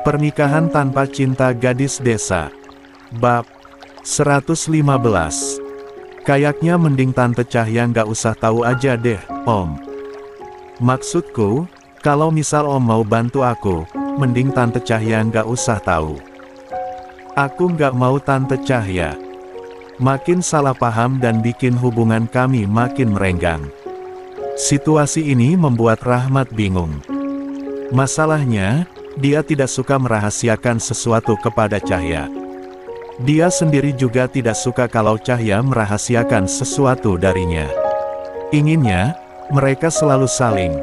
Pernikahan tanpa cinta gadis desa. Bab 115. Kayaknya mending Tante Cahya nggak usah tahu aja deh, Om. Maksudku, kalau misal Om mau bantu aku, mending Tante Cahya nggak usah tahu. Aku nggak mau Tante Cahya makin salah paham dan bikin hubungan kami makin merenggang. Situasi ini membuat Rahmat bingung. Masalahnya, dia tidak suka merahasiakan sesuatu kepada Cahya. Dia sendiri juga tidak suka kalau Cahya merahasiakan sesuatu darinya. Inginnya, mereka selalu saling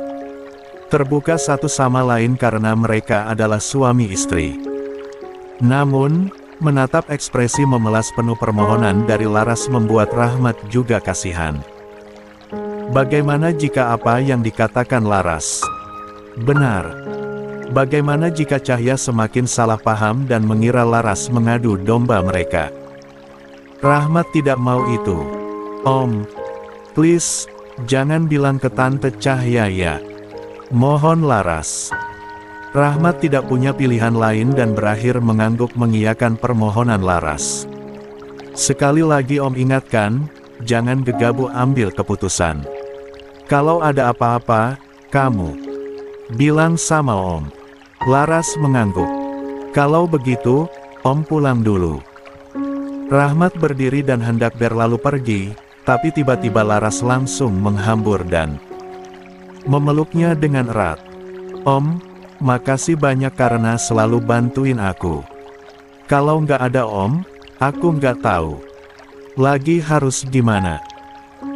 terbuka satu sama lain karena mereka adalah suami istri. Namun, menatap ekspresi memelas penuh permohonan dari Laras membuat Rahmat juga kasihan. Bagaimana jika apa yang dikatakan Laras benar? Bagaimana jika Cahya semakin salah paham dan mengira Laras mengadu domba mereka? Rahmat tidak mau itu. Om, please, jangan bilang ke Tante Cahya ya. Mohon Laras. Rahmat tidak punya pilihan lain dan berakhir mengangguk mengiyakan permohonan Laras. Sekali lagi Om ingatkan, jangan gegabah ambil keputusan. Kalau ada apa-apa, kamu bilang sama Om. Laras mengangguk. Kalau begitu, Om pulang dulu. Rahmat berdiri dan hendak berlalu pergi, tapi tiba-tiba Laras langsung menghambur dan memeluknya dengan erat. Om, makasih banyak karena selalu bantuin aku. Kalau nggak ada Om, aku nggak tahu lagi harus gimana.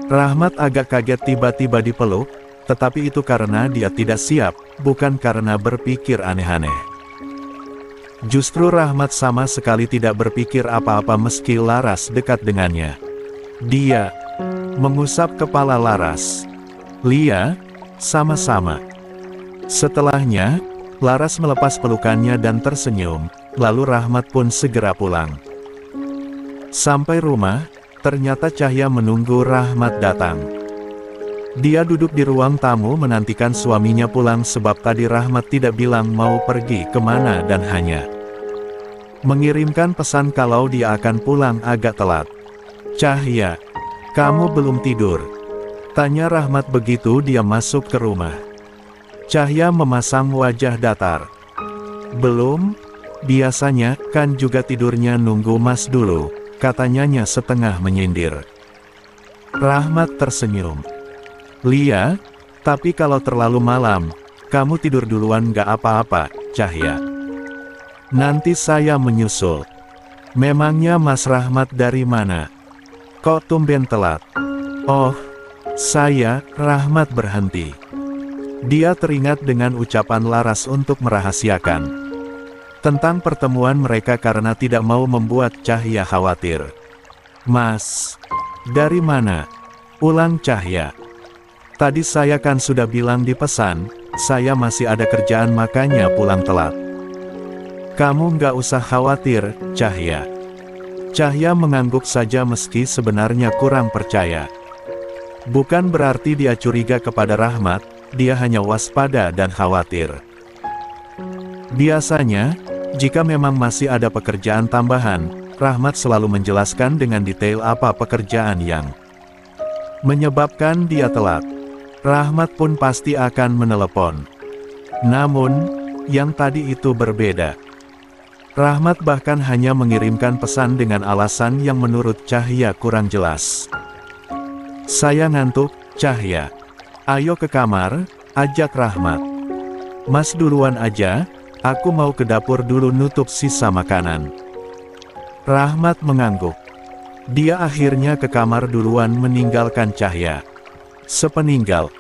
Rahmat agak kaget tiba-tiba dipeluk, tetapi itu karena dia tidak siap, bukan karena berpikir aneh-aneh. Justru Rahmat sama sekali tidak berpikir apa-apa meski Laras dekat dengannya. Dia mengusap kepala Laras. Lia, sama-sama. Setelahnya, Laras melepas pelukannya dan tersenyum, lalu Rahmat pun segera pulang. Sampai rumah, ternyata Cahya menunggu Rahmat datang. Dia duduk di ruang tamu menantikan suaminya pulang sebab tadi Rahmat tidak bilang mau pergi kemana dan hanya mengirimkan pesan kalau dia akan pulang agak telat. Cahya, kamu belum tidur? Tanya Rahmat begitu dia masuk ke rumah. Cahya memasang wajah datar. Belum, biasanya kan juga tidurnya nunggu Mas dulu, katanya setengah menyindir. Rahmat tersenyum. Lia, tapi kalau terlalu malam, kamu tidur duluan gak apa-apa, Cahya. Nanti saya menyusul. Memangnya Mas Rahmat dari mana? Kok tumben telat? Oh, saya, Rahmat berhenti. Dia teringat dengan ucapan Laras untuk merahasiakan tentang pertemuan mereka karena tidak mau membuat Cahya khawatir. Mas, dari mana? Ulang Cahya. Tadi saya kan sudah bilang di pesan, saya masih ada kerjaan makanya pulang telat. Kamu nggak usah khawatir, Cahya. Cahya mengangguk saja meski sebenarnya kurang percaya. Bukan berarti dia curiga kepada Rahmat, dia hanya waspada dan khawatir. Biasanya, jika memang masih ada pekerjaan tambahan, Rahmat selalu menjelaskan dengan detail apa pekerjaan yang menyebabkan dia telat. Rahmat pun pasti akan menelepon. Namun, yang tadi itu berbeda. Rahmat bahkan hanya mengirimkan pesan dengan alasan yang menurut Cahya kurang jelas. Saya ngantuk, Cahya. Ayo ke kamar, ajak Rahmat. Mas duluan aja, aku mau ke dapur dulu nutup sisa makanan. Rahmat mengangguk. Dia akhirnya ke kamar duluan meninggalkan Cahya. Sepeninggal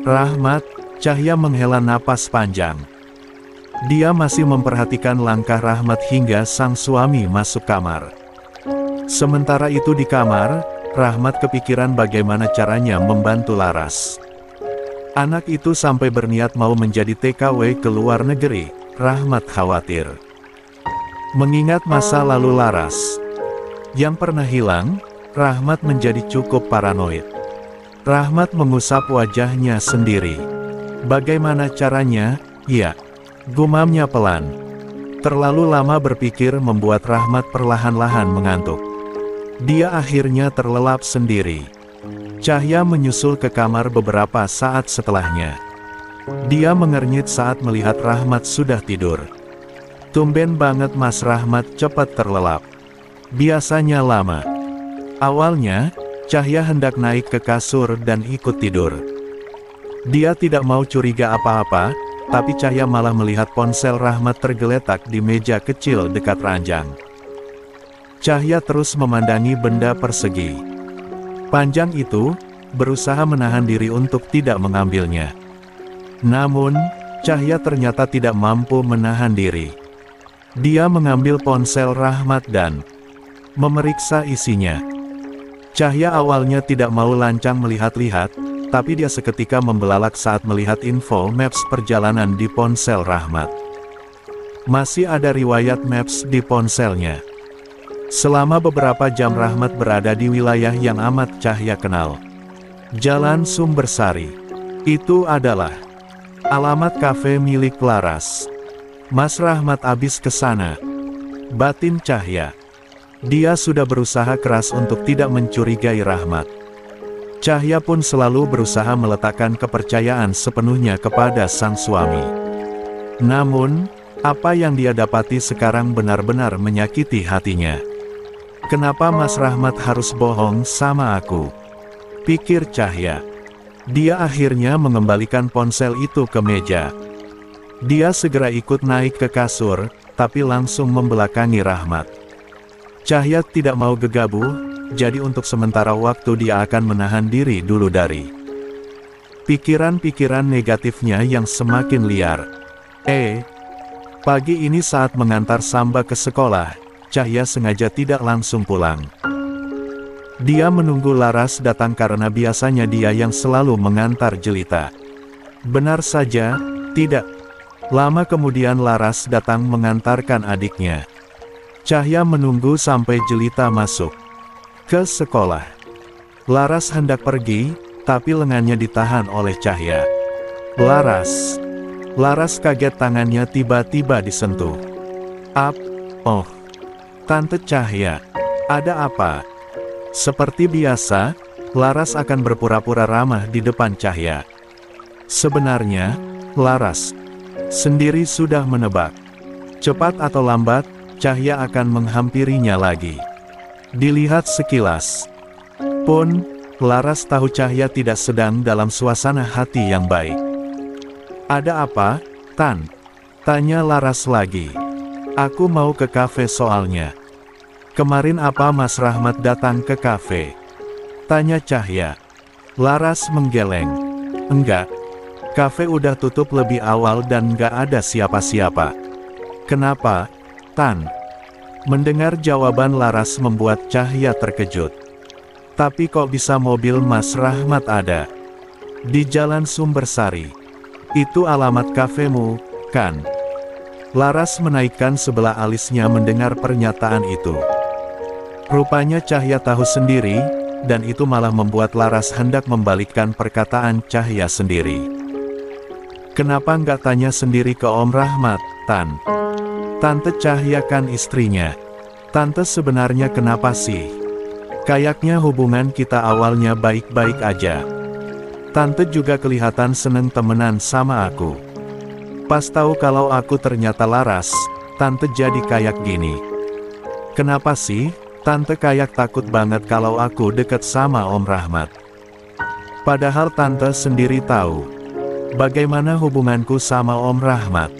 Rahmat, Cahya menghela napas panjang. Dia masih memperhatikan langkah Rahmat hingga sang suami masuk kamar. Sementara itu di kamar, Rahmat kepikiran bagaimana caranya membantu Laras. Anak itu sampai berniat mau menjadi TKW ke luar negeri, Rahmat khawatir. Mengingat masa lalu Laras yang pernah hilang, Rahmat menjadi cukup paranoid. Rahmat mengusap wajahnya sendiri. Bagaimana caranya? Ya, gumamnya pelan. Terlalu lama berpikir membuat Rahmat perlahan-lahan mengantuk. Dia akhirnya terlelap sendiri. Cahya menyusul ke kamar beberapa saat setelahnya. Dia mengernyit saat melihat Rahmat sudah tidur. Tumben banget Mas Rahmat cepat terlelap. Biasanya lama. Awalnya, Cahya hendak naik ke kasur dan ikut tidur. Dia tidak mau curiga apa-apa, tapi Cahya malah melihat ponsel Rahmat tergeletak di meja kecil dekat ranjang. Cahya terus memandangi benda persegi panjang itu, berusaha menahan diri untuk tidak mengambilnya. Namun, Cahya ternyata tidak mampu menahan diri. Dia mengambil ponsel Rahmat dan memeriksa isinya. Cahya awalnya tidak mau lancang melihat-lihat, tapi dia seketika membelalak saat melihat info maps perjalanan di ponsel Rahmat. Masih ada riwayat maps di ponselnya. Selama beberapa jam Rahmat berada di wilayah yang amat Cahya kenal. Jalan Sumbersari. Itu adalah alamat kafe milik Laras. Mas Rahmat abis ke sana. Batin Cahya. Dia sudah berusaha keras untuk tidak mencurigai Rahmat. Cahya pun selalu berusaha meletakkan kepercayaan sepenuhnya kepada sang suami. Namun, apa yang dia dapati sekarang benar-benar menyakiti hatinya. Kenapa Mas Rahmat harus bohong sama aku? Pikir Cahya. Dia akhirnya mengembalikan ponsel itu ke meja. Dia segera ikut naik ke kasur, tapi langsung membelakangi Rahmat. Cahya tidak mau gegabah, jadi untuk sementara waktu dia akan menahan diri dulu dari pikiran-pikiran negatifnya yang semakin liar. Pagi ini saat mengantar Samba ke sekolah, Cahya sengaja tidak langsung pulang. Dia menunggu Laras datang karena biasanya dia yang selalu mengantar Jelita. Benar saja, tidak lama kemudian Laras datang mengantarkan adiknya. Cahya menunggu sampai Jelita masuk ke sekolah. Laras hendak pergi, tapi lengannya ditahan oleh Cahya. Laras kaget tangannya tiba-tiba disentuh. Oh, Tante Cahya, ada apa? Seperti biasa, Laras akan berpura-pura ramah di depan Cahya. Sebenarnya, Laras sendiri sudah menebak. Cepat atau lambat, Cahya akan menghampirinya lagi. Dilihat sekilas pun, Laras tahu Cahya tidak sedang dalam suasana hati yang baik. Ada apa, Tan? Tanya Laras lagi. Aku mau ke kafe soalnya. Kemarin apa Mas Rahmat datang ke kafe? Tanya Cahya. Laras menggeleng. Enggak. Kafe udah tutup lebih awal dan nggak ada siapa-siapa. Kenapa, Tan? Mendengar jawaban Laras membuat Cahya terkejut. Tapi kok bisa mobil Mas Rahmat ada di Jalan Sumbersari? Itu alamat kafemu, kan? Laras menaikkan sebelah alisnya mendengar pernyataan itu. Rupanya Cahya tahu sendiri, dan itu malah membuat Laras hendak membalikkan perkataan Cahya sendiri. Kenapa nggak tanya sendiri ke Om Rahmat, Tan? Tante Cahya kan istrinya. Tante sebenarnya kenapa sih? Kayaknya hubungan kita awalnya baik-baik aja. Tante juga kelihatan seneng temenan sama aku. Pas tahu kalau aku ternyata Laras, Tante jadi kayak gini. Kenapa sih, Tante kayak takut banget kalau aku deket sama Om Rahmat? Padahal Tante sendiri tahu bagaimana hubunganku sama Om Rahmat.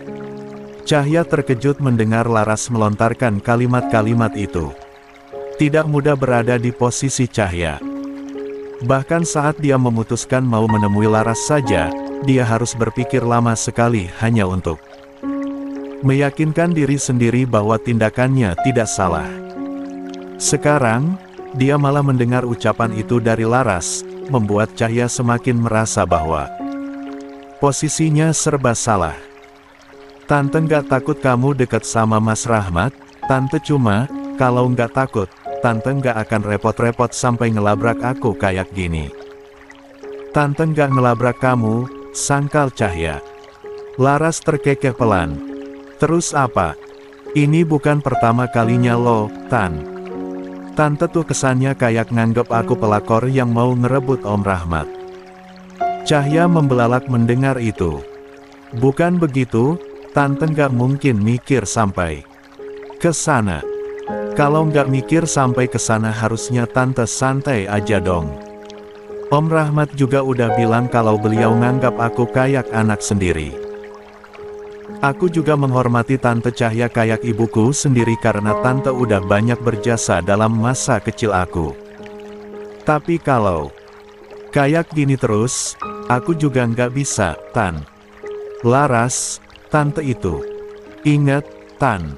Cahya terkejut mendengar Laras melontarkan kalimat-kalimat itu. Tidak mudah berada di posisi Cahya. Bahkan saat dia memutuskan mau menemui Laras saja, dia harus berpikir lama sekali hanya untuk meyakinkan diri sendiri bahwa tindakannya tidak salah. Sekarang, dia malah mendengar ucapan itu dari Laras, membuat Cahya semakin merasa bahwa posisinya serba salah. Tante nggak takut kamu dekat sama Mas Rahmat? Tante cuma, kalau nggak takut, Tante nggak akan repot-repot sampai ngelabrak aku kayak gini. Tante nggak ngelabrak kamu, sangkal Cahya. Laras terkekeh pelan. Terus apa? Ini bukan pertama kalinya loh, Tan. Tante tuh kesannya kayak nganggep aku pelakor yang mau ngerebut Om Rahmat. Cahya membelalak mendengar itu. Bukan begitu, Tante nggak mungkin mikir sampai ke sana. Kalau nggak mikir sampai ke sana harusnya Tante santai aja dong. Om Rahmat juga udah bilang kalau beliau nganggap aku kayak anak sendiri. Aku juga menghormati Tante Cahya kayak ibuku sendiri karena Tante udah banyak berjasa dalam masa kecil aku. Tapi kalau kayak gini terus, aku juga nggak bisa, Tan. Laras, Tante itu. Ingat, Tan.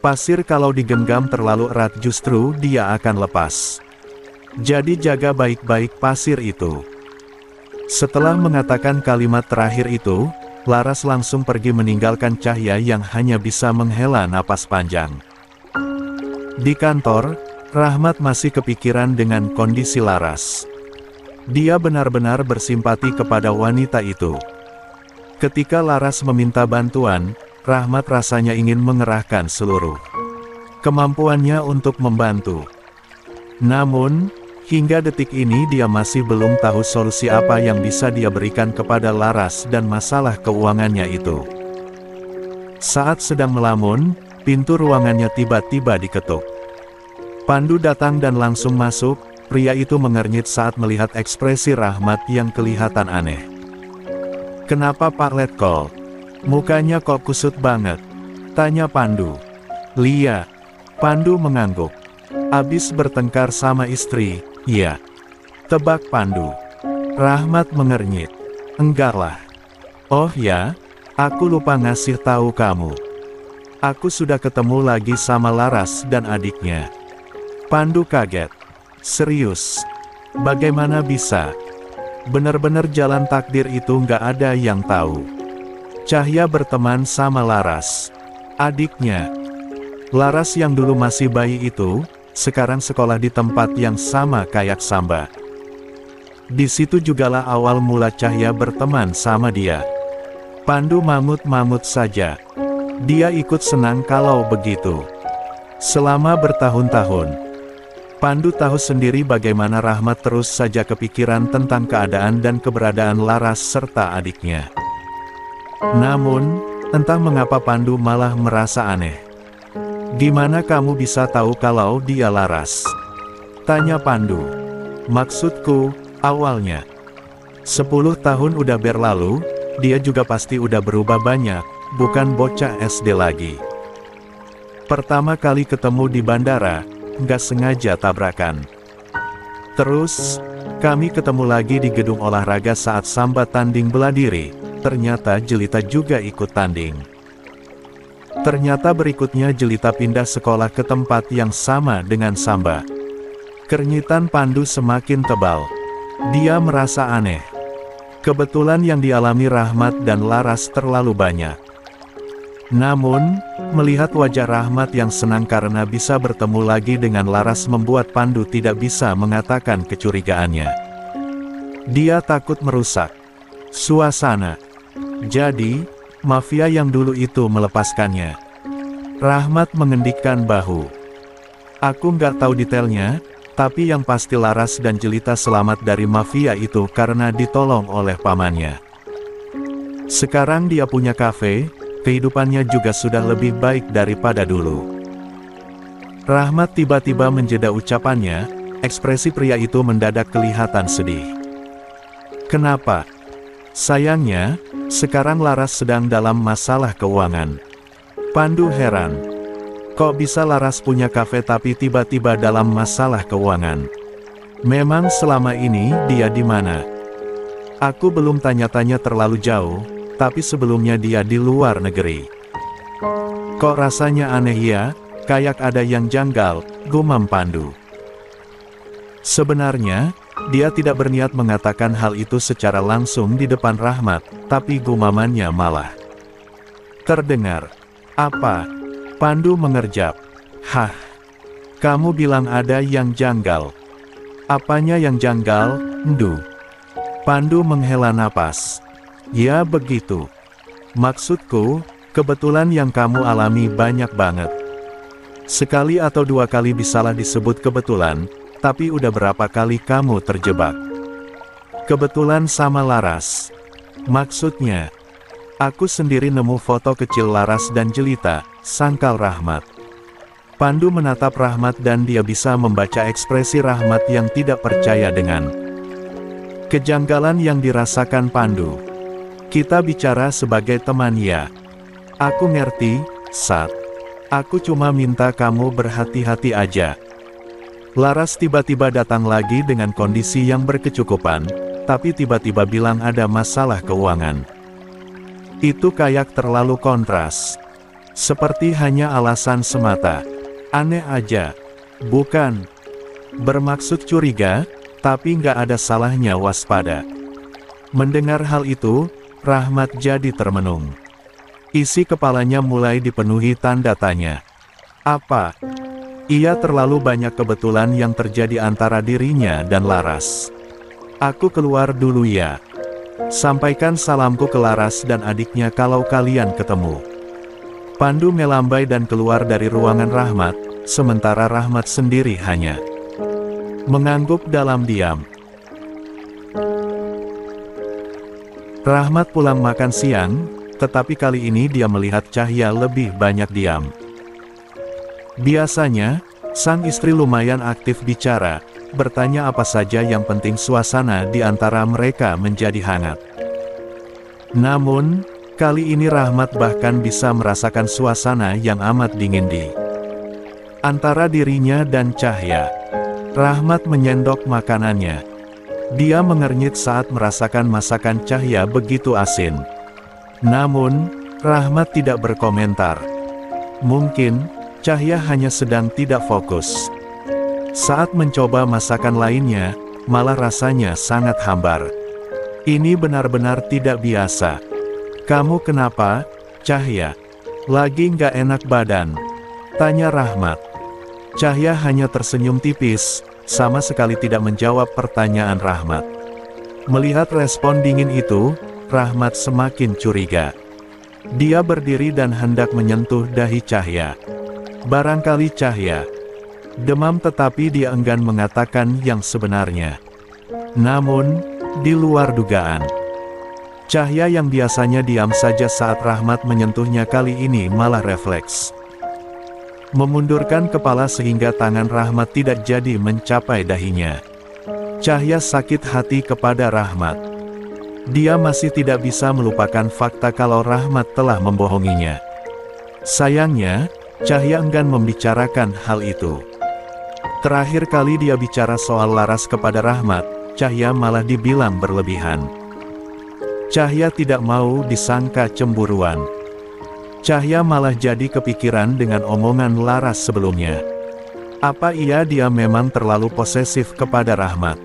Pasir kalau digenggam terlalu erat justru dia akan lepas. Jadi jaga baik-baik pasir itu. Setelah mengatakan kalimat terakhir itu, Laras langsung pergi meninggalkan Cahya yang hanya bisa menghela napas panjang. Di kantor, Rahmat masih kepikiran dengan kondisi Laras. Dia benar-benar bersimpati kepada wanita itu. Ketika Laras meminta bantuan, Rahmat rasanya ingin mengerahkan seluruh kemampuannya untuk membantu. Namun, hingga detik ini dia masih belum tahu solusi apa yang bisa dia berikan kepada Laras dan masalah keuangannya itu. Saat sedang melamun, pintu ruangannya tiba-tiba diketuk. Pandu datang dan langsung masuk. Pria itu mengernyit saat melihat ekspresi Rahmat yang kelihatan aneh. "Kenapa Pak Letkol? Mukanya kok kusut banget?" tanya Pandu. "Lia." Pandu mengangguk. "Abis bertengkar sama istri, iya." tebak Pandu. Rahmat mengernyit. "Enggak lah." "Oh ya, aku lupa ngasih tahu kamu. Aku sudah ketemu lagi sama Laras dan adiknya." Pandu kaget. "Serius? Bagaimana bisa?" Benar-benar jalan takdir itu nggak ada yang tahu. Cahya berteman sama Laras, adiknya. Laras yang dulu masih bayi itu, sekarang sekolah di tempat yang sama kayak Samba. Di situ jugalah awal mula Cahya berteman sama dia. Pandu mamut-mamut saja. Dia ikut senang kalau begitu. Selama bertahun-tahun, Pandu tahu sendiri bagaimana Rahmat terus saja kepikiran tentang keadaan dan keberadaan Laras serta adiknya. Namun, entah mengapa Pandu malah merasa aneh. "Gimana kamu bisa tahu kalau dia Laras?" tanya Pandu. "Maksudku, awalnya 10 tahun udah berlalu, dia juga pasti udah berubah banyak, bukan bocah SD lagi. Pertama kali ketemu di bandara, nggak sengaja tabrakan. Terus, kami ketemu lagi di gedung olahraga saat Samba tanding bela diri, ternyata Jelita juga ikut tanding. Ternyata berikutnya Jelita pindah sekolah ke tempat yang sama dengan Samba." Kernyitan Pandu semakin tebal. Dia merasa aneh. Kebetulan yang dialami Rahmat dan Laras terlalu banyak. Namun, melihat wajah Rahmat yang senang karena bisa bertemu lagi dengan Laras membuat Pandu tidak bisa mengatakan kecurigaannya. Dia takut merusak suasana. Jadi, mafia yang dulu itu melepaskannya. Rahmat mengendikkan bahu. "Aku nggak tahu detailnya, tapi yang pasti Laras dan Jelita selamat dari mafia itu karena ditolong oleh pamannya. Sekarang dia punya kafe. Kehidupannya juga sudah lebih baik daripada dulu." Rahmat tiba-tiba menjeda ucapannya, ekspresi pria itu mendadak kelihatan sedih. "Kenapa?" "Sayangnya, sekarang Laras sedang dalam masalah keuangan." Pandu heran. Kok bisa Laras punya kafe tapi tiba-tiba dalam masalah keuangan? Memang selama ini dia di mana? Aku belum tanya-tanya terlalu jauh. Tapi sebelumnya dia di luar negeri. Kok rasanya aneh ya, kayak ada yang janggal, gumam Pandu. Sebenarnya, dia tidak berniat mengatakan hal itu secara langsung di depan Rahmat, tapi gumamannya malah terdengar. "Apa?" Pandu mengerjap. "Hah? Kamu bilang ada yang janggal. Apanya yang janggal, Ndu?" Pandu menghela napas. "Ya begitu. Maksudku, Kebetulan yang kamu alami banyak banget. Sekali atau dua kali bisalah disebut kebetulan, tapi udah berapa kali kamu terjebak? Kebetulan sama Laras. Maksudnya, aku sendiri nemu foto kecil Laras dan Jelita, sangkal Rahmat. Pandu menatap Rahmat dan dia bisa membaca ekspresi Rahmat yang tidak percaya dengan kejanggalan yang dirasakan Pandu. Kita bicara sebagai teman ya. Aku ngerti, Sat. Aku cuma minta kamu berhati-hati aja. Laras tiba-tiba datang lagi dengan kondisi yang berkecukupan, tapi tiba-tiba bilang ada masalah keuangan. Itu kayak terlalu kontras. Seperti hanya alasan semata. Aneh aja. Bukan bermaksud curiga, tapi nggak ada salahnya waspada. Mendengar hal itu, Rahmat jadi termenung. Isi kepalanya mulai dipenuhi tanda tanya. Apa? Ia terlalu banyak kebetulan yang terjadi antara dirinya dan Laras. Aku keluar dulu ya. Sampaikan salamku ke Laras dan adiknya kalau kalian ketemu. Pandu melambai dan keluar dari ruangan Rahmat, sementara Rahmat sendiri hanya mengangguk dalam diam. Rahmat pulang makan siang, tetapi kali ini dia melihat Cahya lebih banyak diam. Biasanya, sang istri lumayan aktif bicara, bertanya apa saja yang penting suasana di antara mereka menjadi hangat. Namun, kali ini Rahmat bahkan bisa merasakan suasana yang amat dingin di antara dirinya dan Cahya. Rahmat menyendok makanannya. Dia mengernyit saat merasakan masakan Cahya begitu asin. Namun, Rahmat tidak berkomentar. Mungkin, Cahya hanya sedang tidak fokus. Saat mencoba masakan lainnya, malah rasanya sangat hambar. Ini benar-benar tidak biasa. Kamu kenapa, Cahya? Lagi nggak enak badan? Tanya Rahmat. Cahya hanya tersenyum tipis, sama sekali tidak menjawab pertanyaan Rahmat. Melihat respon dingin itu, Rahmat semakin curiga. Dia berdiri dan hendak menyentuh dahi Cahya. Barangkali Cahya demam, tetapi dia enggan mengatakan yang sebenarnya. Namun, di luar dugaan, Cahya yang biasanya diam saja saat Rahmat menyentuhnya kali ini malah refleks memundurkan kepala sehingga tangan Rahmat tidak jadi mencapai dahinya. Cahya sakit hati kepada Rahmat. Dia masih tidak bisa melupakan fakta kalau Rahmat telah membohonginya. Sayangnya, Cahya enggan membicarakan hal itu. Terakhir kali dia bicara soal Laras kepada Rahmat, Cahya malah dibilang berlebihan. Cahya tidak mau disangka cemburuan. Cahya malah jadi kepikiran dengan omongan Laras sebelumnya. Apa dia memang terlalu posesif kepada Rahmat?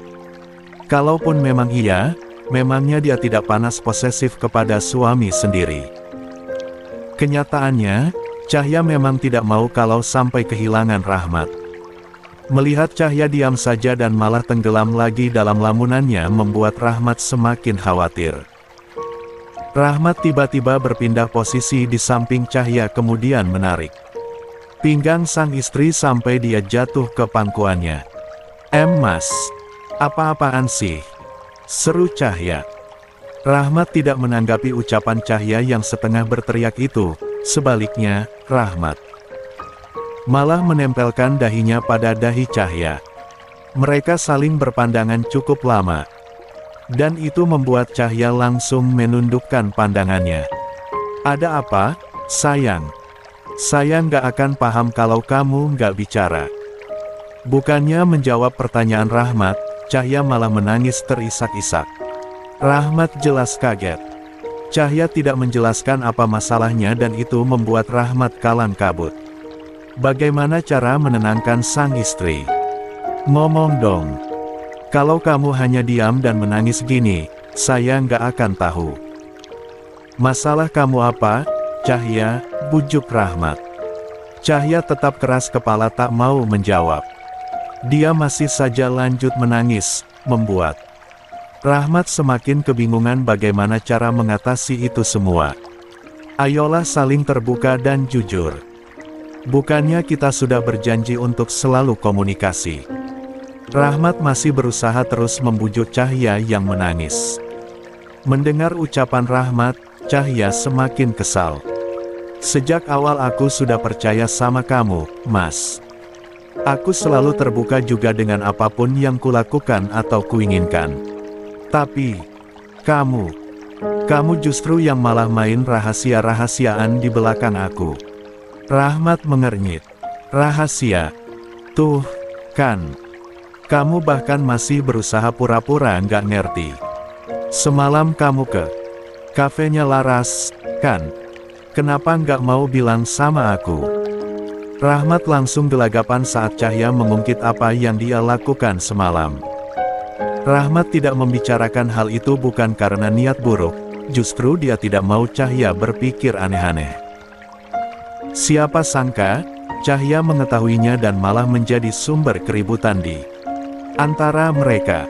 Kalaupun memang iya, memangnya dia tidak panas posesif kepada suami sendiri. Kenyataannya, Cahya memang tidak mau kalau sampai kehilangan Rahmat. Melihat Cahya diam saja dan malah tenggelam lagi dalam lamunannya membuat Rahmat semakin khawatir. Rahmat tiba-tiba berpindah posisi di samping Cahya kemudian menarik pinggang sang istri sampai dia jatuh ke pangkuannya. Mas, apa-apaan sih? Seru Cahya. Rahmat tidak menanggapi ucapan Cahya yang setengah berteriak itu, sebaliknya, Rahmat malah menempelkan dahinya pada dahi Cahya. Mereka saling berpandangan cukup lama. Dan itu membuat Cahya langsung menundukkan pandangannya. Ada apa, sayang? Saya nggak akan paham kalau kamu nggak bicara. Bukannya menjawab pertanyaan Rahmat, Cahya malah menangis terisak-isak. Rahmat jelas kaget. Cahya tidak menjelaskan apa masalahnya dan itu membuat Rahmat kalang kabut. Bagaimana cara menenangkan sang istri? Ngomong dong. Kalau kamu hanya diam dan menangis gini, saya nggak akan tahu. Masalah kamu apa, Cahya? Bujuk Rahmat. Cahya tetap keras kepala tak mau menjawab. Dia masih saja lanjut menangis, membuat Rahmat semakin kebingungan bagaimana cara mengatasi itu semua. Ayolah saling terbuka dan jujur. Bukannya kita sudah berjanji untuk selalu komunikasi. Rahmat masih berusaha terus membujuk Cahya yang menangis. Mendengar ucapan Rahmat, Cahya semakin kesal. Sejak awal aku sudah percaya sama kamu, Mas. Aku selalu terbuka juga dengan apapun yang kulakukan atau kuinginkan. Tapi, kamu justru yang malah main rahasia-rahasiaan di belakang aku. Rahmat mengernyit. Rahasia? Tuh, kan. Kamu bahkan masih berusaha pura-pura nggak ngerti. Semalam kamu ke kafenya Laras, kan? Kenapa nggak mau bilang sama aku? Rahmat langsung gelagapan saat Cahya mengungkit apa yang dia lakukan semalam. Rahmat tidak membicarakan hal itu bukan karena niat buruk, justru dia tidak mau Cahya berpikir aneh-aneh. Siapa sangka, Cahya mengetahuinya dan malah menjadi sumber keributan di antara mereka.